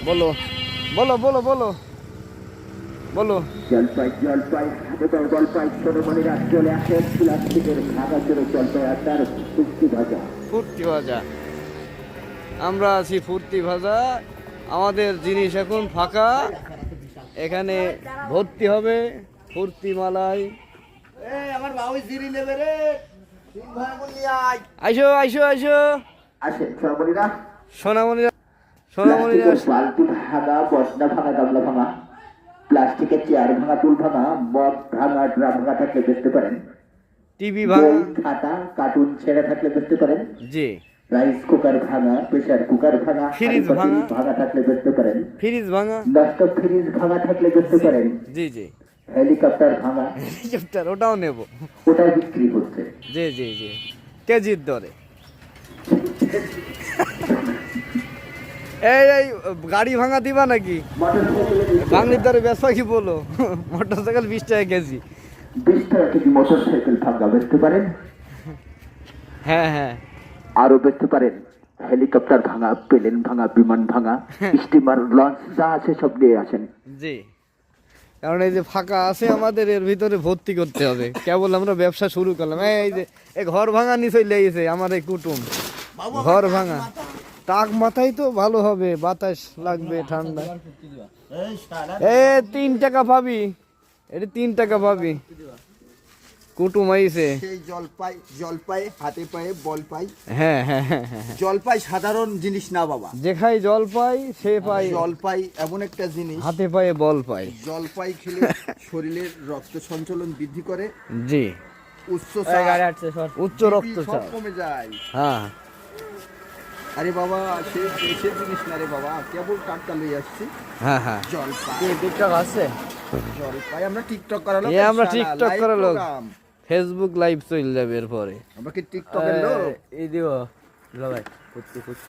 বলো বলো বলো বলো বলো। জলপাই জলপাই হাতে জলপাই ছোটমণিরা চলে আসে প্লাস্টিকের ঢাকা করে জলপাই আচার ফুটকি ভাজা। ফুর্তি ভাজা, আমরা আছি ফুর্তি ভাজা। আমাদের জিনিস এখন ফাঁকা, এখানে ভর্তি হবে ফুর্তি মালাই। আমার বাবু জিরি নেবে রে, আইসো আইসো আইসো আসে ছোটমণিরা। সোনামণিরা, সোনামণিরা প্লাস্টিকের বালতি ভাঙা, বস্তা ভাঙা, গামলা ভাঙা, প্লাস্টিকের চেয়ার ভাঙা, টুল ভাঙা, মগ ভাঙা, ড্রাম ভাঙা থাকলে বেচতে পারেন। টিভি ভাঙা, বই খাতা কার্টুন ছেঁড়া থাকলে বেচতে পারেন। জি রাইস কুকার ভাঙা, প্রেসার কুকার ভাঙা, ফ্রিজ হাঁড়ি পাতিল ভাঙা। ভাঙা থাকলে বেচতে পারেন। ফ্রিজ ভাঙা, নষ্ট ফ্রিজ ভাঙা থাকলে বেচতে পারেন। জি জি হেলিকপ্টার ভাঙা, হেলিকপ্টার ওটাও নেব, ওটা বিক্রি হচ্ছে। জি জি জি কেজির দরে। এই এই গাড়ি ভাঙা দিবা নাকি? মোটরসাইকেলের বাংলির দরে বেচা কি বলো? মোটরসাইকেল 20 টাকা কেজি। 20 টাকা কেজি মোটরসাইকেল ভাঙা বেচতে পারেন। হ্যাঁ হ্যাঁ আরো বেচতে পারেন হেলিকপ্টার ভাঙা, প্লেন ভাঙা, বিমান ভাঙা, স্টিমার, লঞ্চ যা আছে সব নিয়ে আসেন। জি, কারণ এই যে ফাঁকা আছে আমাদের, এর ভিতরে ভর্তি করতে হবে। কেবল আমরা ব্যবসা শুরু করলাম। এই যে এই ঘর ভাঙা নিচে লেগেছে আমার এই কুটুম, ঘর ভাঙা। টাক মাথায় তো ভালো হবে, বাতাস লাগবে ঠান্ডা। এ 3 টাকা পাবি, এটা 3 টাকা পাবি। কুটুম আইছে। সেই জলপাই, জলপাই হাতে পায়ে বল পাই। হ্যাঁ হ্যাঁ হ্যাঁ হ্যাঁ, জলপাই সাধারণ জিনিস না বাবা। যে খাই জল পাই সে পাই, জলপাই এমন একটা জিনিস, হাতে পায়ে বল পাই। জলপাই খেলে শরীরের রক্ত সঞ্চালন বৃদ্ধি করে, জি, উচ্চ উচ্চ রক্তচাপ সব কমে যায়। হ্যাঁ। আরে বাবা সেই দেশের জিনিস না রে বাবা, কেবল টাটকা লই আসছি। হ্যাঁ হ্যাঁ জলপাই, টিকটক আছে, জলপাই আমরা টিকটক করার লোক। এ আমরা টিকটক করার লোক। ফেসবুক লাইভ চলে যাবে এরপরে। আমরা কি টিকটকের লোক? এই দিও ভাই